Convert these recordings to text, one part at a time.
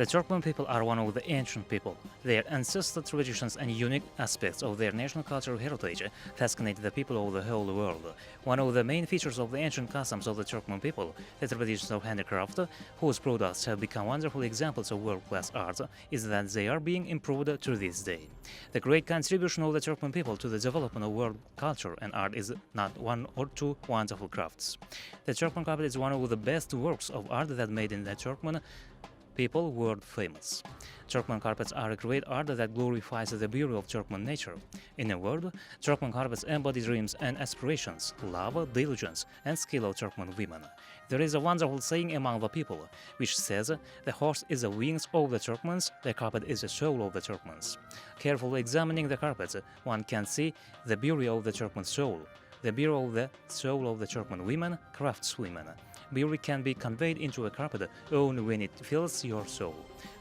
The Turkmen people are one of the ancient people. Their ancestral traditions and unique aspects of their national cultural heritage fascinate the people of the whole world. One of the main features of the ancient customs of the Turkmen people, the traditions of handicraft, whose products have become wonderful examples of world-class art, is that they are being improved to this day. The great contribution of the Turkmen people to the development of world culture and art is not one or two wonderful crafts. The Turkmen carpet is one of the best works of art that made in the Turkmen people world famous. Turkmen carpets are a great art that glorifies the beauty of Turkmen nature. In a word, Turkmen carpets embody dreams and aspirations, love, diligence, and skill of Turkmen women. There is a wonderful saying among the people, which says, "The horse is the wings of the Turkmens, the carpet is the soul of the Turkmens." Carefully examining the carpets, one can see the beauty of the Turkmen soul, the beauty of the soul of the Turkmen women, craftswomen. Beauty can be conveyed into a carpet only when it fills your soul.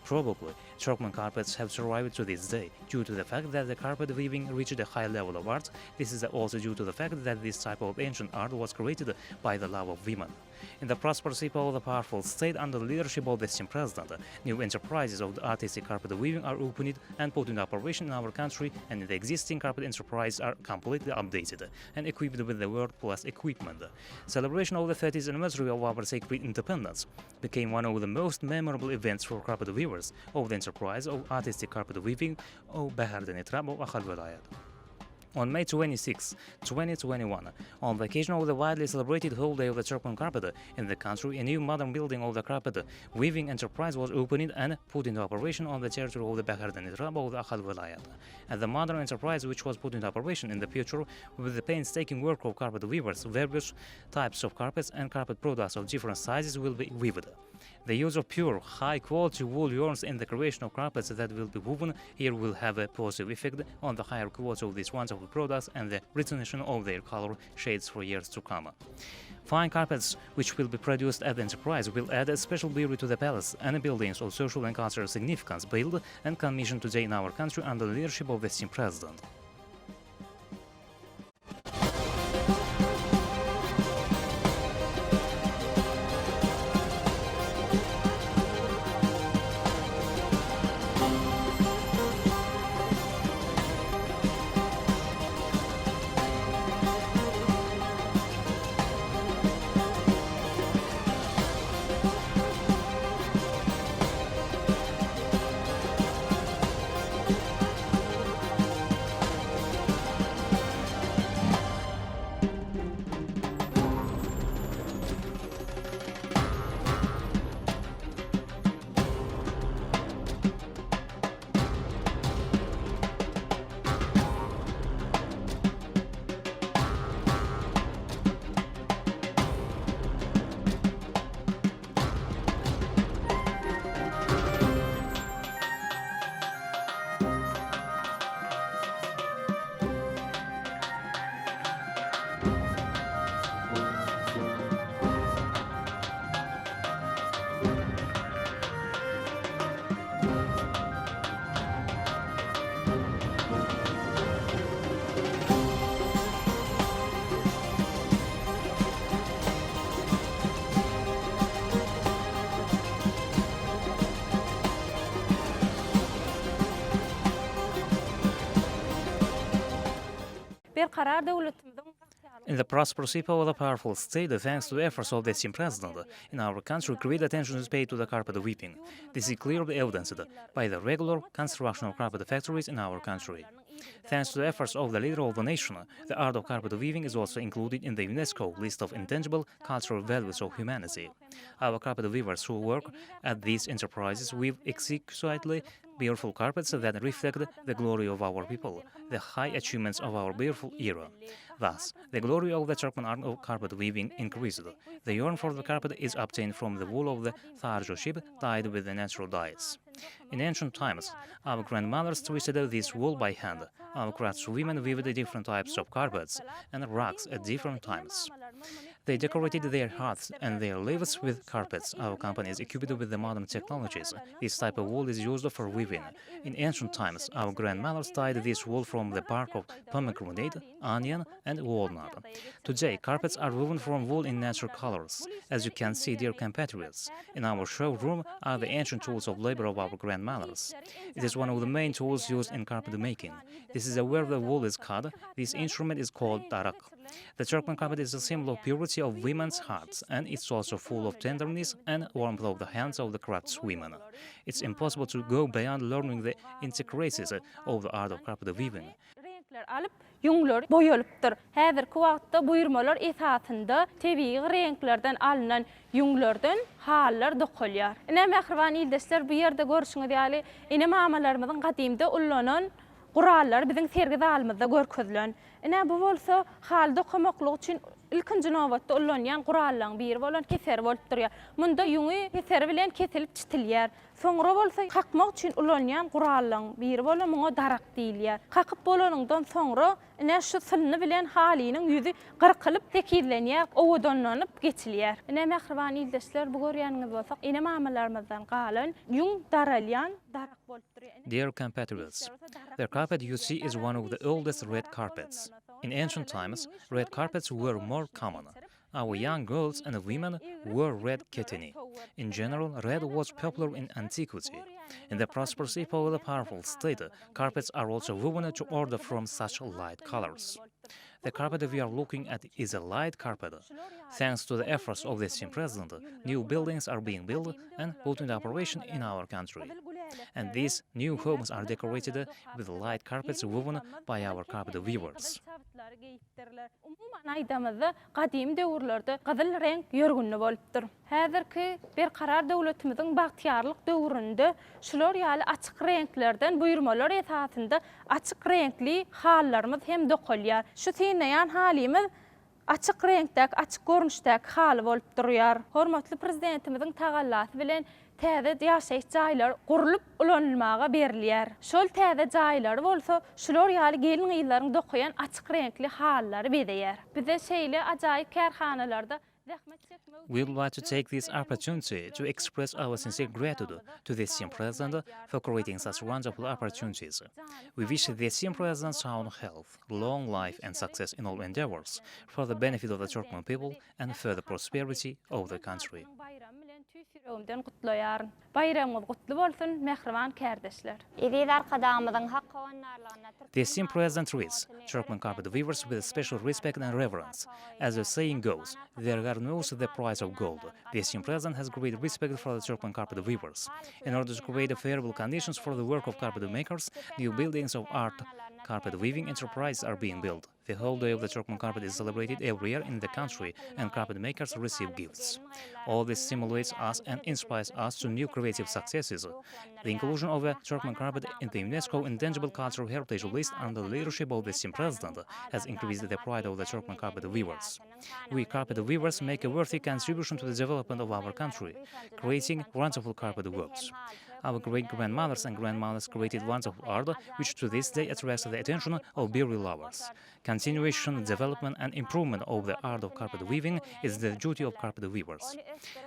Probably, Turkmen carpets have survived to this day due to the fact that the carpet weaving reached a high level of art. This is also due to the fact that this type of ancient art was created by the love of women. In the prosperous people of the powerful state under the leadership of the same president, new enterprises of the artistic carpet weaving are opened and put into operation in our country, and the existing carpet enterprises are completely updated and equipped with the world-class equipment. Celebration of the 30th anniversary of our sacred independence became one of the most memorable events for carpet weavers of the enterprise of artistic carpet weaving of Bakharden of On May 26, 2021, on the occasion of the widely celebrated Holiday of the Turkmen Carpet in the country, a new modern building of the carpet weaving enterprise was opened and put into operation on the territory of the Bakharden of the Akhal Vilayat. And the modern enterprise, which was put into operation in the future with the painstaking work of carpet weavers, various types of carpets and carpet products of different sizes will be weaved. The use of pure, high-quality wool yarns in the creation of carpets that will be woven here will have a positive effect on the higher quality of these wonderful products and the retention of their color shades for years to come. Fine carpets which will be produced at the enterprise will add a special beauty to the palace and buildings of social and cultural significance built and commissioned today in our country under the leadership of the same president. In the prosperous people of the powerful state, thanks to the efforts of the same president, in our country great attention is paid to the carpet weaving. This is clearly evidenced by the regular construction of carpet factories in our country. Thanks to the efforts of the leader of the nation, the art of carpet weaving is also included in the UNESCO list of intangible cultural values of humanity. Our carpet weavers who work at these enterprises weave exquisitely beautiful carpets that reflect the glory of our people, the high achievements of our beautiful era. Thus, the glory of the Turkmen art of carpet weaving increased. The yarn for the carpet is obtained from the wool of the Tharjo sheep dyed with the natural dyes. In ancient times, our grandmothers twisted this wool by hand. Our craftswomen weaved different types of carpets and rugs at different times. They decorated their hearths and their lives with carpets. Our company is equipped with the modern technologies. This type of wool is used for weaving. In ancient times, our grandmothers dyed this wool from the bark of pomegranate, onion, and walnut. Today, carpets are woven from wool in natural colors. As you can see, dear compatriots, in our showroom are the ancient tools of labor of our grandmothers. It is one of the main tools used in carpet making. This is where the wool is cut. This instrument is called darak. The Turkmen carpet is a symbol of purity of women's hearts, and it's also full of tenderness and warmth of the hands of the craftswomen. It's impossible to go beyond learning the intricacies of the art of carpet weaving. Alıp yunglar boyalıptır. Häzirki wagtda buyurmalar esasında tebii renklerden alınan yunglardan hallar dokulýar. Ine mähriban ildeşler bu ýerde görüşüňiz ýaly ine mamalarymyzyň gadymda ullanan gurallar biziň sergi zalymyzda görkezlen. Ine bu bolsa hal dokumaklyk üçin ilkinji nowatda ullanýan gurallarň biri bolan keser bolup durýar. Munda yungy keser bilen kesilip çitilýär. Soňra bolsa kakmak üçin ullanýan gurallarň biri bolan muňa darak diýilýär. Kakyp bolanyndan soňra ine şu sylny bilen haliniň ýüzi gyrkylyp tekirlenýär, owadanlanyp geçilýär. Ine mähriban ildeşler bu görýäniňiz bolsa ine mamalarymyzdan galan yuň daralýan darak bolup durýar. Dear compatriots, the carpet you see is one of the oldest red carpets. In ancient times, red carpets were more common. Our young girls and women wore red keteni. In general, red was popular in antiquity. In the prosperous epoch of the powerful state, carpets are also woven to order from such light colors. The carpet we are looking at is a light carpet. Thanks to the efforts of the same president, new buildings are being built and put into operation in our country. And these new homes are decorated with light carpets woven by our carpet weavers. Umuman aýdamyzda gadymy döwürlerde gyzyl renk ýörgünli bolupdyr. Häzirki berkarar döwletimiziň bagtyarlyk döwründe şular ýaly açyk renklerden buyurmalar esasında açyk renkli hallarymyz hem dokulýar. Şu synýan halimiz açyk renkdäki, açyk görnüşdäki haly bolup durýar. Hormatly prezidentimiziň tagallasy bilen täze ýaşaýyş jaýlar gurulyp ulanylmaga berilýär. Şol täze jaýlar bolsa, şular ýaly gelin ýyllaryň dokuyan açyk renkli hallary bedeýär. Bize şeýle ajaýyp kärhanalarda We would like to take this opportunity to express our sincere gratitude to the same president for creating such wonderful opportunities. We wish the same president sound health, long life and success in all endeavors for the benefit of the Turkmen people and further prosperity of the country. Ömden gutlaýar. Bayramyz gutly bolsun, mähriban kärdeşler. The same president reads, Turkmen carpet weavers with special respect and reverence. As the saying goes, there are no the price of gold. The same president has great respect for the Turkmen carpet weavers. In order to create favorable conditions for the work of carpet makers, new buildings of art carpet weaving enterprises are being built. The whole day of the Turkmen carpet is celebrated every year in the country, and carpet makers receive gifts. All this stimulates us and inspires us to new creative successes. The inclusion of the Turkmen carpet in the UNESCO Intangible Cultural Heritage list under the leadership of the same president has increased the pride of the Turkmen carpet weavers. We carpet weavers make a worthy contribution to the development of our country, creating wonderful carpet works. Our great-grandmothers and grandmothers created wonderful art, which to this day attracts the attention of beauty lovers. Continuation, development, and improvement of the art of carpet weaving is the duty of carpet weavers.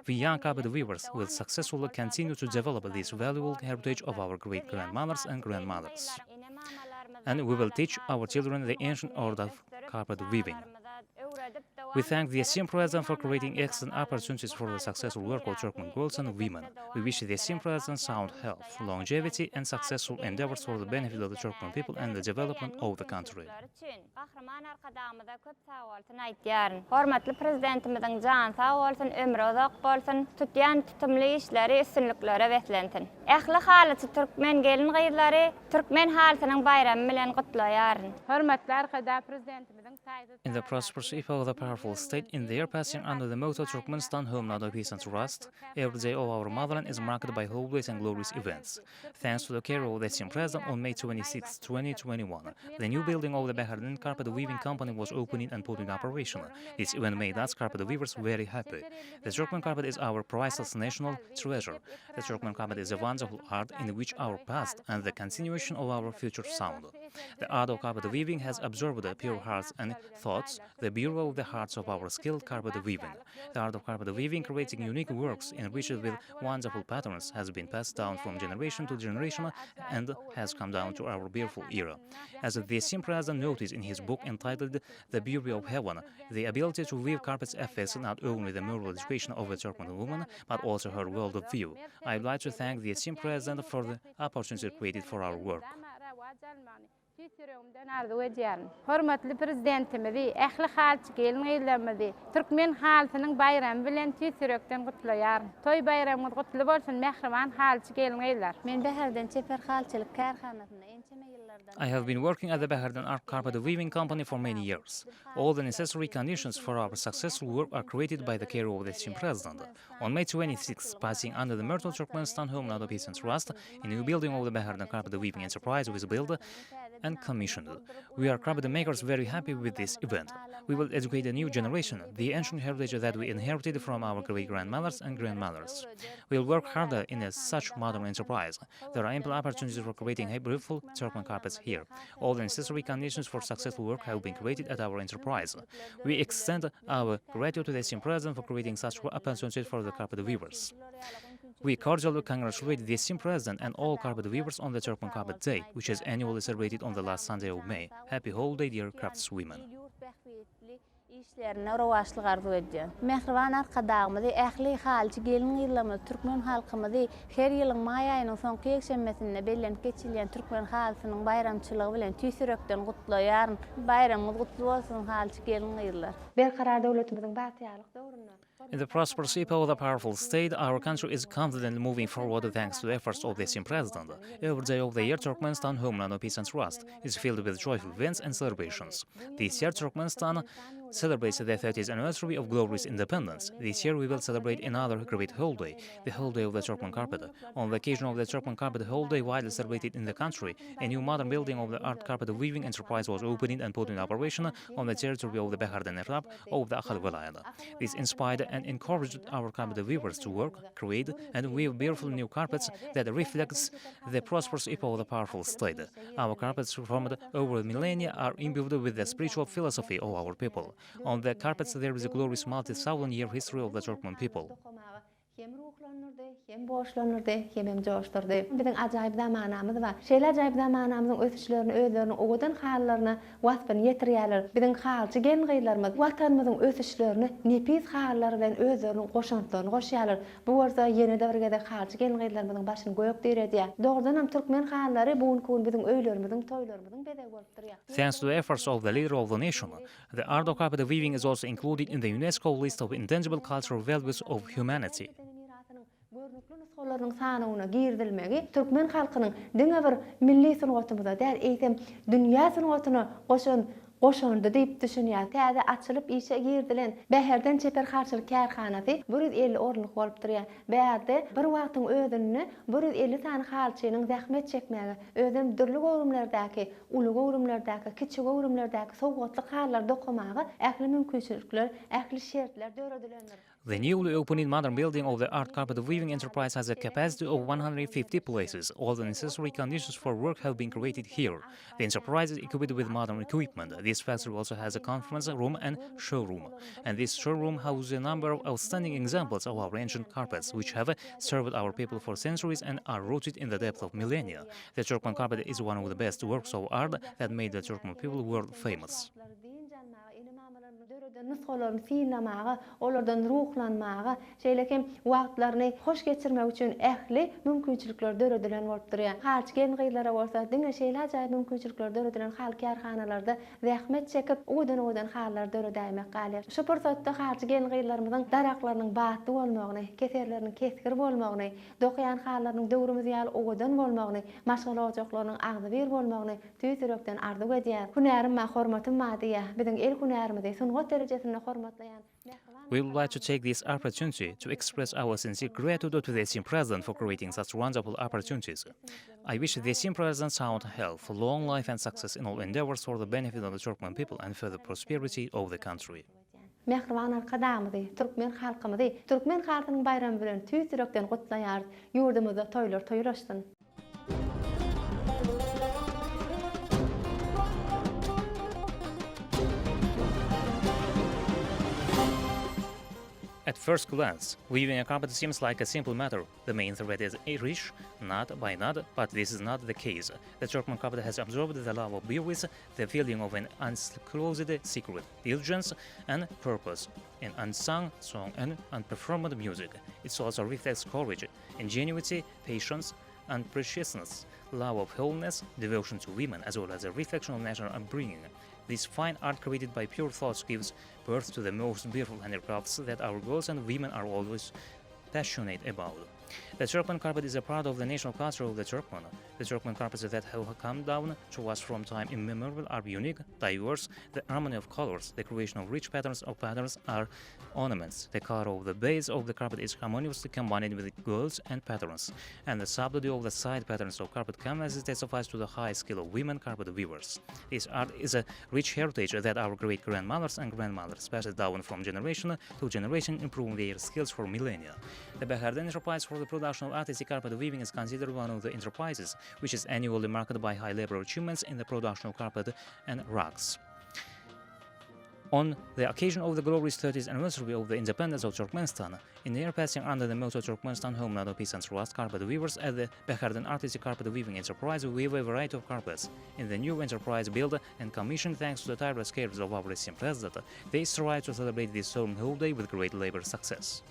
We young carpet weavers will successfully continue to develop this valuable heritage of our great-grandmothers and grandmothers. And we will teach our children the ancient art of carpet weaving. We thank the same president for creating excellent opportunities for the successful work of Turkmen girls and women. We wish the same president sound health, longevity, and successful endeavors for the benefit of the Turkmen people and the development of the country. Hormatly prezidentimizin jan sağ bolsun, ömrü uzak bolsun, tutyan tutumly işleri üstünliklere wetlentin. Ähli halyçy Türkmen gelin gyýlary Türkmen halkynyň bayramy bilen gutlaýaryn. Hormatly arkada prezidentimizin In the prosperous epoch of the powerful state, in the year passing under the motto Turkmenistan, home not of peace and trust, every day of our motherland is marked by holidays and glorious events. Thanks to the care of the same president, on May 26, 2021, the new building of the Bakharden carpet weaving company was opened and put in operation. This event made us carpet weavers very happy. The Turkmen carpet is our priceless national treasure. The Turkmen carpet is a wonderful art in which our past and the continuation of our future sound. The art of carpet weaving has absorbed pure hearts and thoughts, the Bureau of the Hearts of our skilled carpet weaving. The art of carpet weaving, creating unique works enriched with wonderful patterns, has been passed down from generation to generation and has come down to our beautiful era. As the same president noted in his book entitled The Beauty of Heaven, the ability to weave carpets affects not only the moral education of a Turkmen woman, but also her world of view. I would like to thank the same president for the opportunity created for our work. Hormatly prezidentimizi, ähli halçy gelin eýlemidi. Türkmen haltynyň bayramy bilen tüýsürekden gutlaýar. Toy bayramyňyz gutly bolsun, mähriban halçy gelin eýler. Men Bakharden çeper halçylyk karhanasyna ençeme ýyllardan I have been working at the Bakharden art carpet weaving company for many years. All the necessary conditions for our successful work are created by the care of the same president. On May 26, passing under the Myrtle Turkmenistan Homeland of Peace and Trust, a new building of the Bakharden carpet weaving enterprise was built and commissioned. We are carpet makers very happy with this event. We will educate a new generation, the ancient heritage that we inherited from our great-grandmothers and grandmothers. We will work harder in such modern enterprise. There are ample opportunities for creating beautiful Turkmen carpets here. All the necessary conditions for successful work have been created at our enterprise. We extend our gratitude to the same president for creating such opportunities for the carpet weavers. We cordially congratulate the same president and all carpet weavers on the Turkmen Carpet Day, which is annually celebrated on the last Sunday of May. Happy holiday, dear craftswomen. işlerine rowaşlyk arzu edýän. Mehriban arkadagymyzy, ähli halçy gelin ýyllamy türkmen halkymyzy her ýylyň may aýynyň soňky ýekşemesinde bellenip geçilýän türkmen halkynyň bayramçylygy bilen tüýsürekden gutlaýar. Bayramyňyz gutly bolsun halçy gelin ýyllar. Berkarar döwletimiziň batýarlyk döwründe. In the prosperous people of the powerful state, our country is confidently moving forward thanks to the efforts of the same president. Every day of the year, Turkmenistan, Homeland of Peace and Trust, is filled with joyful events and celebrations. This year, Turkmenistan celebrates the 30th anniversary of glorious independence. This year, we will celebrate another great holiday, the holiday of the Turkmen carpet. On the occasion of the Turkmen carpet holiday, widely celebrated in the country, a new modern building of the art carpet weaving enterprise was opened and put in operation on the territory of the Bakharden Erab of the Akhal Vilayet. This inspired and encouraged our carpet weavers to work, create, and weave beautiful new carpets that reflects the prosperous people of the powerful state. Our carpets formed over millennia are imbued with the spiritual philosophy of our people. On the carpets there is a glorious multi-thousand-year history of the Turkmen people. Hem ruhlanırdı, hem boşlanırdı, hem coşturdu. Bizim ajaýyp zamanamyz bar. Şeýle ajaýyp zamanamyzyň ösüşlerini, özlerini, ogudan hallaryny wasfyny ýetirýärler. Bizim halçy gengiýlerimiz watanymyzyň ösüşlerini nepis hallary bilen özleriniň goşantlaryny goşýarlar. Bu wagtda ýene döwrgede halçy gengiýlerimizin başyny goýup dirýär. Dogrydan hem türkmen hallary bugun bizim öýlerimiziň, toýlarymyzyň bedeg bolup durýar. Thanks to the efforts of the leader of the nation, the art of carpet weaving is also included in the UNESCO list of intangible cultural values of humanity. Görnükli nusxalarynyň sanawyna girdilmegi türkmen halkynyň diňe bir milli sungatymyza däl eýsem dünýä sungatyna goşandy diýip düşünýär. Täze açylyp işe girdilen Bakharden çeper harçylyk karhanasy 150 orunlyk bolup durýar. Bäde bir wagtyň özüni 150 tane halçynyň zähmet çekmegi, özüm dürli gowrumlardäki, uly gowrumlardäki, kiçik gowrumlardäki sowgatlyk hallar dokumagy, ähli mümkinçilikler, ähli şertler döredilenler. The newly opened modern building of the art carpet weaving enterprise has a capacity of 150 places. All the necessary conditions for work have been created here. The enterprise is equipped with modern equipment. This factory also has a conference room and showroom. And this showroom houses a number of outstanding examples of our ancient carpets, which have served our people for centuries and are rooted in the depth of millennia. The Turkmen carpet is one of the best works of art that made the Turkmen people world famous. Nusxalaryny sinlamagy, olardan ruhlanmagy, şeýlekem wagtlaryny hoş geçirmek üçin ähli mümkinçilikler döredilen bolup durýar. Halçy gengiýlere bolsa, diňe şeýle ajaýyp mümkinçilikler döredilen hal karhanalarda zähmet çekip, odan hallar döredäýmek galýar. Şu pursatda halçy gengiýlerimizin daraklarynyň batdy bolmagyny, keserleriniň keskir bolmagyny, dokyan hallarynyň döwrümüz ýaly odan bolmagyny, maşgala ojaklarynyň agzy bir bolmagyny tüýsürekden arzu edýär. Hünärim we hormatym madyýa, biziň el hünärimizi sungat derejesinde hormatlaýan. We would like to take this opportunity to express our sincere gratitude to the same president for creating such wonderful opportunities. I wish the same president sound health, long life and success in all endeavors for the benefit of the Turkmen people and for the prosperity of the country. Mehriban arkadamyzy, türkmen halkymyzy, türkmen halkynyň bayramy bilen tüýsürekden gutlaýar. Ýurdumyzda toýlar toýlaşdyn. At first glance, weaving a carpet seems like a simple matter. The main thread is rich, knot by knot, but this is not the case. The Turkmen carpet has absorbed the love of weavers, the feeling of an undisclosed secret, diligence, and purpose, in unsung song and unperformed music. It also reflects courage, ingenuity, patience, and preciousness, love of wholeness, devotion to women, as well as a reflection of national upbringing. This fine art created by pure thoughts gives birth to the most beautiful handicrafts that our girls and women are always passionate about. The Turkmen carpet is a part of the national culture of the Turkmen. The Turkmen carpets that have come down to us from time immemorial are unique, diverse, the harmony of colors, the creation of rich patterns are ornaments. The color of the base of the carpet is harmoniously combined with girls and patterns, and the subtlety of the side patterns of carpet canvases testifies to the high skill of women carpet weavers. This art is a rich heritage that our great-grandmothers and grandmothers passed down from generation to generation, improving their skills for millennia. The Bakharden enterprise for the production of artistic carpet weaving is considered one of the enterprises which is annually marked by high labor achievements in the production of carpet and rugs. On the occasion of the glorious 30th anniversary of the independence of Turkmenistan, in the year passing under the motto Turkmenistan Homeland of Peace and Trust, carpet weavers at the Bakharden Artistic Carpet Weaving Enterprise weave a variety of carpets. In the new enterprise built and commissioned thanks to the tireless care of our esteemed president, they strive to celebrate this solemn holiday with great labor success.